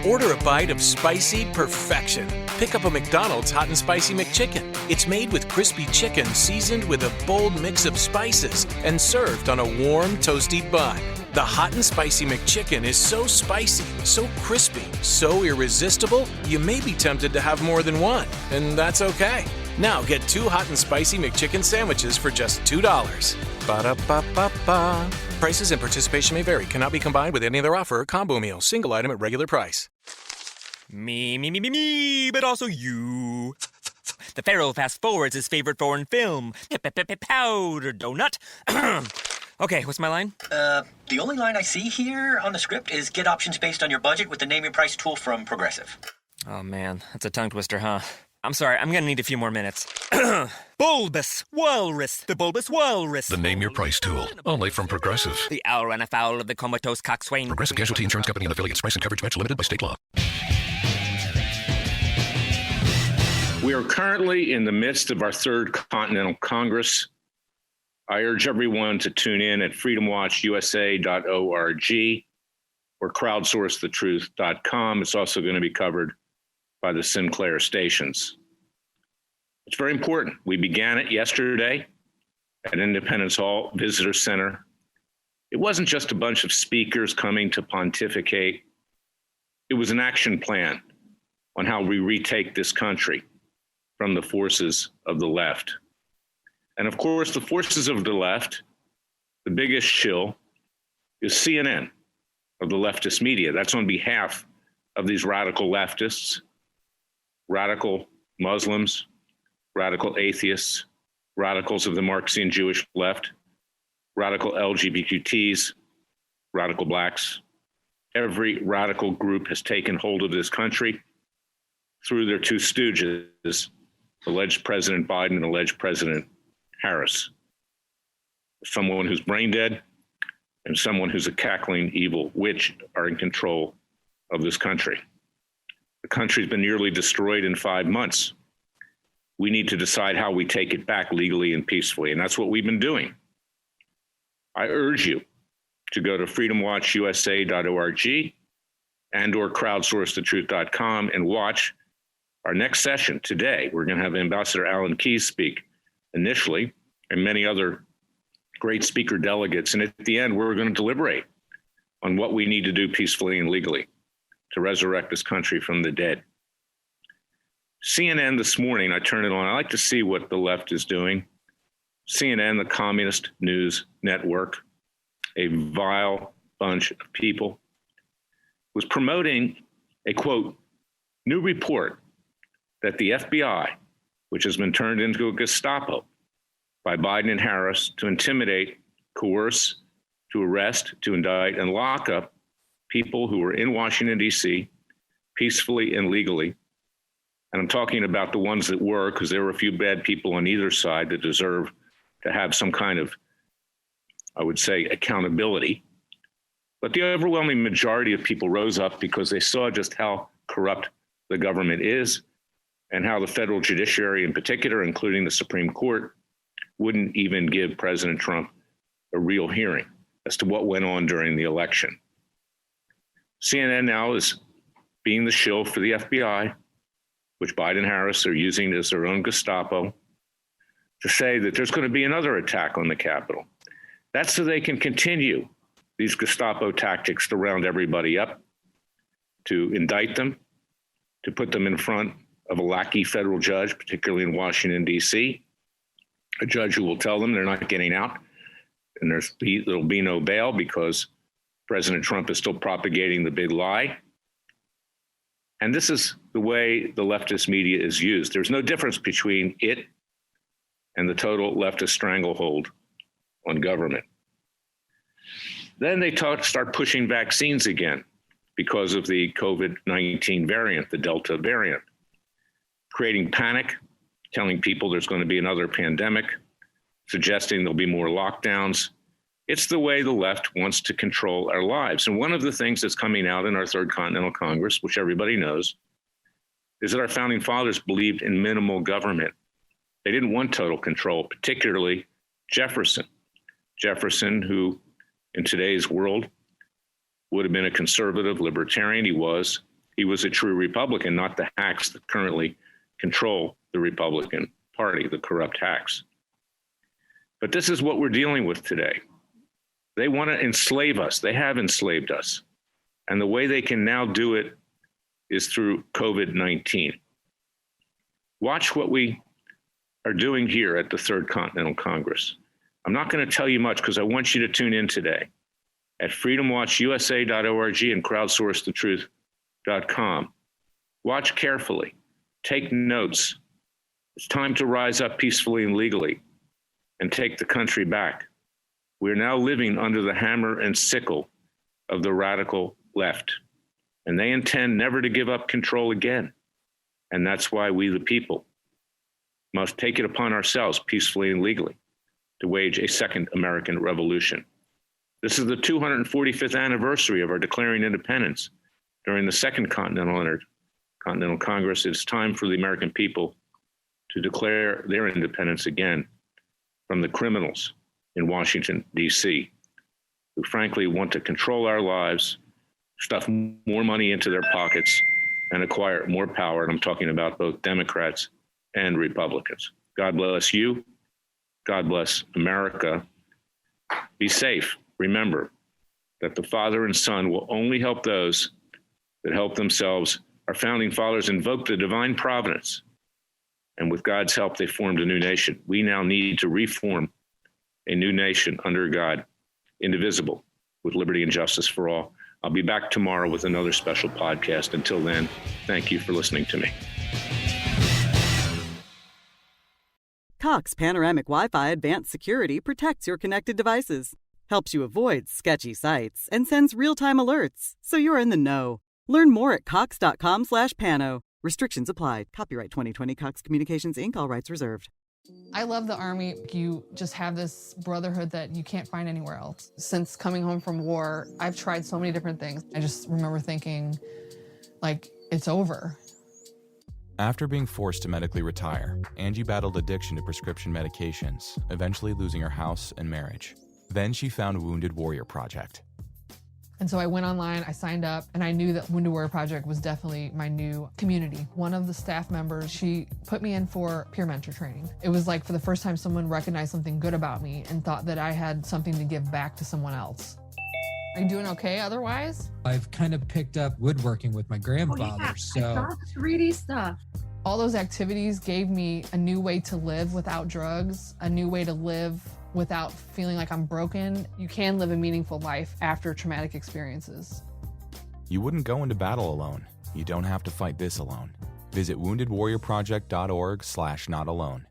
Order a bite of spicy perfection. Pick up a McDonald's Hot and Spicy McChicken. It's made with crispy chicken seasoned with a bold mix of spices and served on a warm, toasty bun. The Hot and Spicy McChicken is so spicy, so crispy, so irresistible, you may be tempted to have more than one, and that's okay. Now get 2 Hot and Spicy McChicken sandwiches for just $2. Ba-da-ba-ba-ba. Prices and participation may vary. Cannot be combined with any other offer or combo meal. Single item at regular price. Me, but also you. The Pharaoh fast forwards his favorite foreign film, Powder Donut. Okay, what's my line? The only line I see here on the script is get options based on your budget with the Name Your Price tool from Progressive. Oh man, that's a tongue twister, huh? I'm sorry, I'm gonna need a few more minutes. Bulbous Walrus, the Bulbous Walrus. The Name Your Price tool, only from Progressive. The owl ran afoul of the comatose coxswain. Progressive Casualty Insurance Company and affiliates. Price and coverage match limited by state law. We are currently in the midst of our third Continental Congress. I urge everyone to tune in at freedomwatchusa.org or crowdsourcethetruth.com. It's also going to be covered by the Sinclair stations. It's very important. We began it yesterday at Independence Hall Visitor Center. It wasn't just a bunch of speakers coming to pontificate. It was an action plan on how we retake this country from the forces of the left. And of course, the forces of the left, the biggest shill is CNN of the leftist media. That's on behalf of these radical leftists, radical Muslims, radical atheists, radicals of the Marxian Jewish left, radical LGBTs, radical blacks. Every radical group has taken hold of this country through their 2 stooges, alleged President Biden and alleged President Harris. Someone who's brain dead and someone who's a cackling evil witch are in control of this country. The country's been nearly destroyed in 5 months. We need to decide how we take it back legally and peacefully, and that's what we've been doing. I urge you to go to freedomwatchusa.org and or crowdsourcethetruth.com and watch our next session today. We're going to have Ambassador Alan Keyes speak initially, and many other great speaker delegates. And at the end, we're going to deliberate on what we need to do peacefully and legally to resurrect this country from the dead. CNN this morning, I turned it on. I like to see what the left is doing. CNN, the communist news network, a vile bunch of people, was promoting a, quote, new report that the FBI, which has been turned into a Gestapo by Biden and Harris to intimidate, coerce, to arrest, to indict, and lock up people who were in Washington, D.C., peacefully and legally. And I'm talking about the ones that were, because there were a few bad people on either side that deserve to have some kind of, I would say, accountability. But the overwhelming majority of people rose up because they saw just how corrupt the government is and how the federal judiciary in particular, including the Supreme Court, wouldn't even give President Trump a real hearing as to what went on during the election. CNN now is being the shill for the FBI, which Biden and Harris are using as their own Gestapo, to say that there's going to be another attack on the Capitol. That's so they can continue these Gestapo tactics to round everybody up, to indict them, to put them in front of a lackey federal judge, particularly in Washington, D.C., a judge who will tell them they're not getting out, and there'll be no bail because President Trump is still propagating the big lie. And this is the way the leftist media is used. There's no difference between it and the total leftist stranglehold on government. Then they start pushing vaccines again because of the COVID-19 variant, the Delta variant, creating panic, telling people there's going to be another pandemic, suggesting there'll be more lockdowns. It's the way the left wants to control our lives. And one of the things that's coming out in our Third Continental Congress, which everybody knows, is that our founding fathers believed in minimal government. They didn't want total control, particularly Jefferson. Jefferson, who in today's world would have been a conservative libertarian, he was. he was a true Republican, not the hacks that currently control the Republican Party, the corrupt hacks. But this is what we're dealing with today. They want to enslave us. They have enslaved us. And the way they can now do it is through COVID-19. Watch what we are doing here at the Third Continental Congress. I'm not going to tell you much because I want you to tune in today at freedomwatchusa.org and crowdsourcethetruth.com. Watch carefully. Take notes. It's time to rise up peacefully and legally and take the country back. We're now living under the hammer and sickle of the radical left, and they intend never to give up control again. And that's why we, the people, must take it upon ourselves peacefully and legally to wage a second American revolution. This is the 245th anniversary of our declaring independence during the Second Continental Congress. It's time for the American people to declare their independence again from the criminals in Washington, D.C., who frankly want to control our lives, stuff more money into their pockets, and acquire more power. And I'm talking about both Democrats and Republicans. God bless you. God bless America. Be safe. Remember that the Father and Son will only help those that help themselves. Our founding fathers invoked the divine providence, and with God's help, they formed a new nation. We now need to reform a new nation under God, indivisible, with liberty and justice for all. I'll be back tomorrow with another special podcast. Until then, thank you for listening to me. Cox Panoramic Wi-Fi Advanced Security protects your connected devices, helps you avoid sketchy sites, and sends real-time alerts, so you're in the know. Learn more at cox.com/pano. Restrictions apply. Copyright 2020 Cox Communications, Inc. All rights reserved. I love the Army. You just have this brotherhood that you can't find anywhere else. Since coming home from war, I've tried so many different things. I just remember thinking, like, it's over. After being forced to medically retire, Angie battled addiction to prescription medications, eventually losing her house and marriage. Then she found Wounded Warrior Project. And so I went online, I signed up, and I knew that Wounded Warrior Project was definitely my new community. One of the staff members, she put me in for peer mentor training. It was like for the first time someone recognized something good about me and thought that I had something to give back to someone else. Are you doing okay otherwise? I've kind of picked up woodworking with my grandfather, I so... saw 3D stuff. All those activities gave me a new way to live without drugs, a new way to live without feeling like I'm broken. You can live a meaningful life after traumatic experiences. You wouldn't go into battle alone. You don't have to fight this alone. Visit woundedwarriorproject.org/notalone.